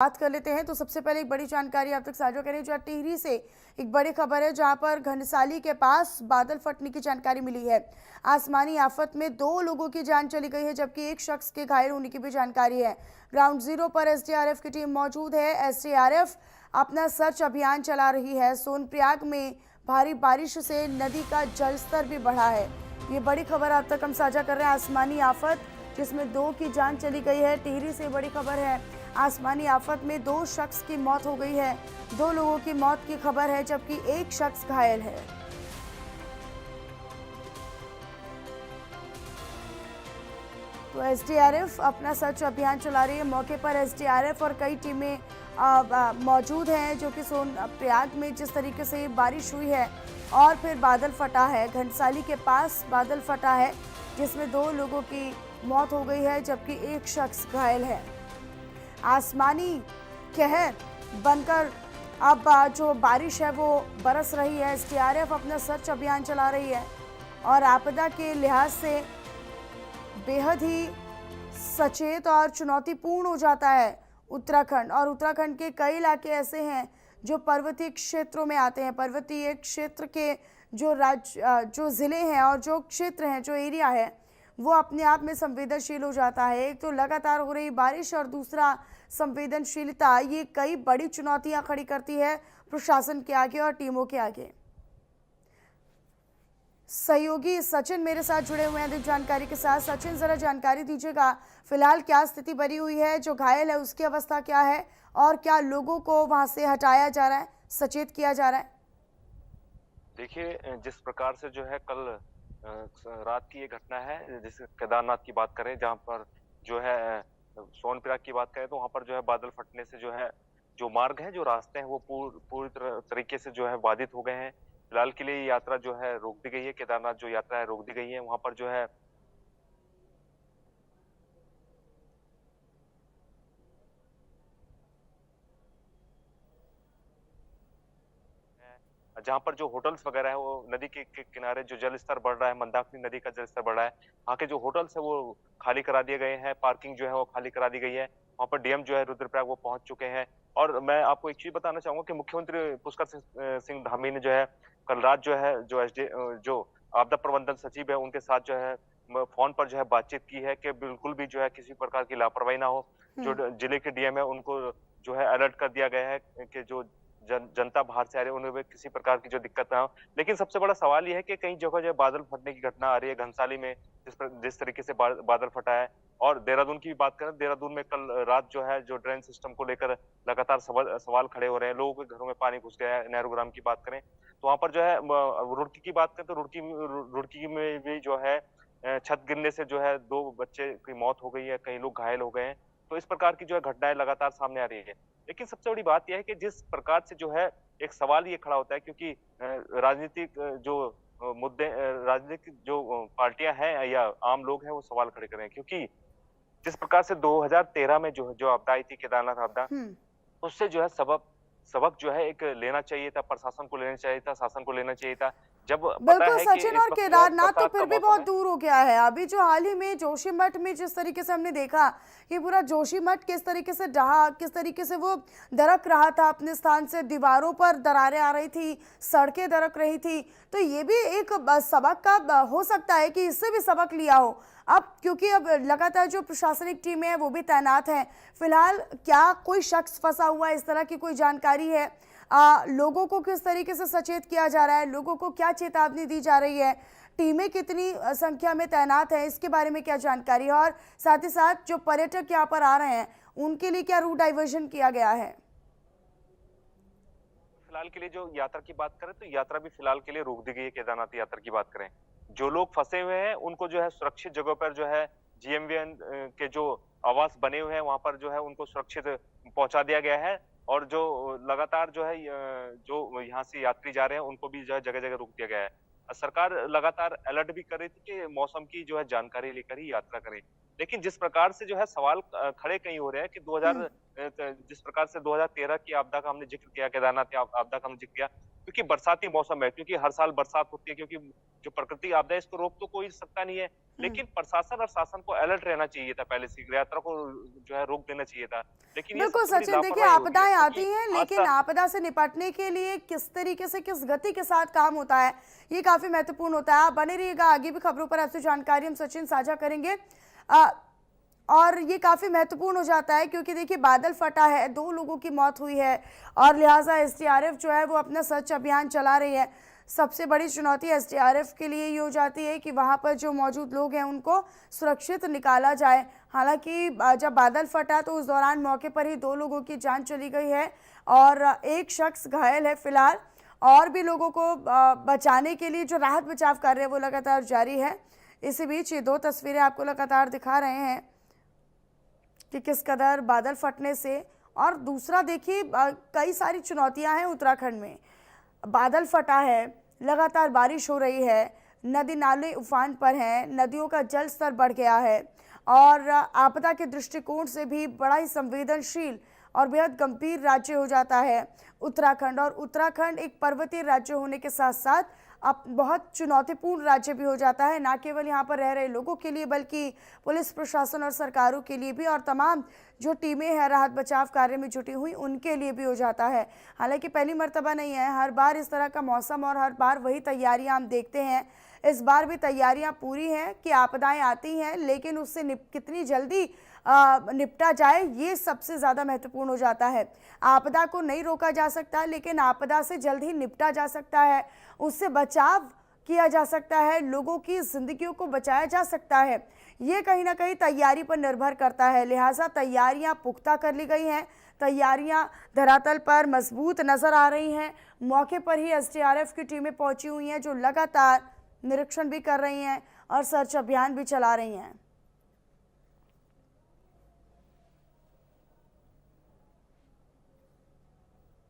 बात कर लेते हैं तो सबसे पहले एक बड़ी जानकारी आप तक साझा करें जहां टिहरी से एक बड़ी खबर है जहां पर घनसाली के पास बादल फटने की जानकारी मिली है। आसमानी आफत में 2 लोगों की जान चली गई है जबकि एक शख्स के घायल होने की भी जानकारी है। ग्राउंड जीरो पर एसडीआरएफ की टीम मौजूद है। एसडीआरएफ अपना सर्च अभियान चला रही है। सोनप्रयाग में भारी बारिश से नदी का जलस्तर भी बढ़ा है। ये बड़ी खबर आप तक हम साझा कर रहे हैं। आसमानी आफत जिसमें 2 की जान चली गई है। टिहरी से बड़ी खबर है। आसमानी आफत में 2 शख्स की मौत हो गई है। 2 लोगों की मौत की खबर है जबकि एक शख्स घायल है। तो एसडीआरएफ अपना सर्च अभियान चला रही है। मौके पर एसडीआरएफ और कई टीमें मौजूद हैं जो कि सोनप्रयाग में जिस तरीके से बारिश हुई है और फिर बादल फटा है। घनसाली के पास बादल फटा है जिसमें 2 लोगों की मौत हो गई है जबकि एक शख्स घायल है। आसमानी कहर बनकर अब जो बारिश है वो बरस रही है। एसडीआरएफ अपना सर्च अभियान चला रही है और आपदा के लिहाज से बेहद ही सचेत और चुनौतीपूर्ण हो जाता है उत्तराखंड। और उत्तराखंड के कई इलाके ऐसे हैं जो पर्वतीय क्षेत्रों में आते हैं। पर्वतीय क्षेत्र के जो ज़िले हैं और जो क्षेत्र हैं, जो एरिया है, वो अपने आप में संवेदनशील हो जाता है। एक तो लगातार हो रही बारिश और दूसरा संवेदनशीलता, ये कई बड़ी चुनौतियां खड़ी करती है प्रशासन के आगे और टीमों के आगे। सहयोगी सचिन मेरे साथ जुड़े हुए हैं अधिक जानकारी के साथ। सचिन, जरा जानकारी दीजिएगा, फिलहाल क्या स्थिति बनी हुई है? जो घायल है उसकी अवस्था क्या है और क्या लोगों को वहां से हटाया जा रहा है, सचेत किया जा रहा है? देखिए, जिस प्रकार से जो है कल रात की ये घटना है, जैसे केदारनाथ की बात करें, जहाँ पर जो है सोनप्रयाग की बात करें तो वहाँ पर जो है बादल फटने से जो है जो मार्ग है, जो रास्ते हैं, वो पूरी तरीके से जो है बाधित हो गए हैं। फिलहाल के लिए ये यात्रा जो है रोक दी गई है। केदारनाथ जो यात्रा है रोक दी गई है। वहाँ पर जो है जहाँ पर जो होटल्स वगैरह है वो नदी के किनारे जो जल स्तर बढ़ रहा है, मंदाकिनी नदी का जल स्तर बढ़ रहा है, वहाँ के जो होटल्स है वो खाली करा दिए गए हैं। पार्किंग जो है वो खाली करा दी गई है। वहाँ पर डीएम जो है रुद्रप्रयाग वो पहुंच चुके हैं। और मैं आपको एक चीज बताना चाहूंगा कि मुख्यमंत्री पुष्कर सिंह धामी ने जो है कल रात जो है जो आपदा प्रबंधन सचिव है उनके साथ जो है फोन पर जो है बातचीत की है कि बिल्कुल भी जो है किसी प्रकार की लापरवाही ना हो। जो जिले के डीएम है उनको जो है अलर्ट कर दिया गया है कि जो जनता बाहर से आ रही है उन्हें किसी प्रकार की जो दिक्कत ना हो। लेकिन सबसे बड़ा सवाल ये है कि कई जगह जो है बादल फटने की घटना आ रही है। घनसाली में जिस तरीके से बादल फटा है, और देहरादून की भी बात करें, देहरादून में कल रात जो है जो ड्रेन सिस्टम को लेकर लगातार सवाल खड़े हो रहे हैं। लोगों के घरों में पानी घुस गया है। नेहरूग्राम की बात करें तो वहां पर जो है रुड़की की बात करें तो रुड़की में भी जो है छत गिरने से जो है 2 बच्चे की मौत हो गई है, कई लोग घायल हो गए हैं। तो इस प्रकार की जो है घटनाएं लगातार सामने आ रही है। लेकिन सबसे बड़ी बात यह है कि जिस प्रकार से जो है एक सवाल ये खड़ा होता है, क्योंकि राजनीतिक जो मुद्दे, राजनीतिक जो पार्टियां हैं या आम लोग हैं वो सवाल खड़े कर रहे हैं, क्योंकि जिस प्रकार से 2013 में जो आपदा आई थी, केदारनाथ आपदा, हम्म। उससे जो है सबक सबक जो है एक लेना चाहिए था, प्रशासन को लेना चाहिए था, शासन को लेना चाहिए था। जब पता बिल्कुल है कि सचिन, इस और वक्त जो है केदारनाथ तो बरसात फिर का भी मौसम बहुत है। दूर हो गया है। अभी जो हाल ही में जोशीमठ में जिस तरीके से हमने देखा कि पूरा जोशीमठ किस तरीके से ढहा, किस तरीके से वो दरक रहा था अपने स्थान से, दीवारों पर दरारें आ रही थी, सड़कें दरक रही थी। तो ये भी एक सबक का हो सकता है कि इससे भी सबक लिया हो अब, क्योंकि अब लगातार जो प्रशासनिक टीमें हैं वो भी तैनात हैं। फिलहाल क्या कोई शख्स फंसा हुआ है, इस तरह की कोई जानकारी है? लोगों को किस तरीके से सचेत किया जा रहा है, लोगों को क्या चेतावनी दी जा रही है, टीमें कितनी संख्या में तैनात हैं, इसके बारे में क्या जानकारी है? और साथ ही साथ जो पर्यटक यहाँ पर आ रहे हैं उनके लिए क्या रूट डाइवर्जन किया गया है? फिलहाल के लिए जो यात्रा की बात करें तो यात्रा भी फिलहाल के लिए रोक दी गई है। केदारनाथ यात्रा की बात करें, जो लोग फंसे हुए हैं उनको जो है सुरक्षित जगह पर जो है जीएमवीएन के जो आवास बने हुए हैं वहां पर जो है उनको सुरक्षित पहुंचा दिया गया है। और जो लगातार जो है जो यहाँ से यात्री जा रहे हैं उनको भी जो है जगह जगह रोक दिया गया है। सरकार लगातार अलर्ट भी कर रही थी कि मौसम की जो है जानकारी लेकर ही यात्रा करें। लेकिन जिस प्रकार से जो है सवाल खड़े कहीं हो रहे हैं कि 2000 हम्म। जिस प्रकार से 2013 की आपदा का हमने जिक्र किया, केदारनाथ की आपदा का हमने जिक्र किया, क्योंकि बरसाती मौसम है, क्योंकि हर साल बरसात होती है, क्योंकि जो प्रकृति आपदा है इसको रोक तो कोई सकता नहीं है। हुँ। लेकिन प्रशासन और शासन को अलर्ट रहना चाहिए था पहले से, यात्रा को जो है रोक देना चाहिए था। लेकिन ये बिल्कुल सबसे बड़ी सचिन, देखिए लापरवाही हो रही है, आपदाएँ आती क्योंकि हैं, आज लेकिन आपदा से निपटने के लिए किस तरीके से, किस गति के साथ काम होता है, ये काफ़ी महत्वपूर्ण होता है। आप बने रहिएगा, आगे भी खबरों पर आपसे जानकारी हम सचिन साझा करेंगे। अ, और ये काफ़ी महत्वपूर्ण हो जाता है क्योंकि देखिए बादल फटा है, 2 लोगों की मौत हुई है और लिहाजा एसडीआरएफ जो है वो अपना सर्च अभियान चला रही है। सबसे बड़ी चुनौती एसडीआरएफ के लिए ये हो जाती है कि वहाँ पर जो मौजूद लोग हैं उनको सुरक्षित निकाला जाए। हालाँकि जब बादल फटा तो उस दौरान मौके पर ही 2 लोगों की जान चली गई है और एक शख्स घायल है फिलहाल। और भी लोगों को बचाने के लिए जो राहत बचाव कार्य है वो लगातार जारी है। इसी बीच ये 2 तस्वीरें आपको लगातार दिखा रहे हैं कि किस कदर बादल फटने से। और दूसरा देखिए कई सारी चुनौतियां हैं उत्तराखंड में। बादल फटा है, लगातार बारिश हो रही है, नदी नाले उफान पर हैं, नदियों का जल स्तर बढ़ गया है और आपदा के दृष्टिकोण से भी बड़ा ही संवेदनशील और बेहद गंभीर राज्य हो जाता है उत्तराखंड। और उत्तराखंड एक पर्वतीय राज्य होने के साथ साथ अब बहुत चुनौतीपूर्ण राज्य भी हो जाता है, ना केवल यहाँ पर रह रहे लोगों के लिए बल्कि पुलिस प्रशासन और सरकारों के लिए भी, और तमाम जो टीमें हैं राहत बचाव कार्य में जुटी हुई उनके लिए भी हो जाता है। हालांकि पहली मर्तबा नहीं है, हर बार इस तरह का मौसम और हर बार वही तैयारियां हम देखते हैं। इस बार भी तैयारियां पूरी हैं कि आपदाएं आती हैं, लेकिन उससे कितनी जल्दी निपटा जाए ये सबसे ज़्यादा महत्वपूर्ण हो जाता है। आपदा को नहीं रोका जा सकता, लेकिन आपदा से जल्द ही निपटा जा सकता है, उससे बचाव किया जा सकता है, लोगों की जिंदगियों को बचाया जा सकता है। ये कहीं ना कहीं तैयारी पर निर्भर करता है। लिहाजा तैयारियां पुख्ता कर ली गई हैं, तैयारियां धरातल पर मजबूत नजर आ रही हैं। मौके पर ही एसडीआरएफ की टीमें पहुंची हुई हैं जो लगातार निरीक्षण भी कर रही हैं और सर्च अभियान भी चला रही हैं।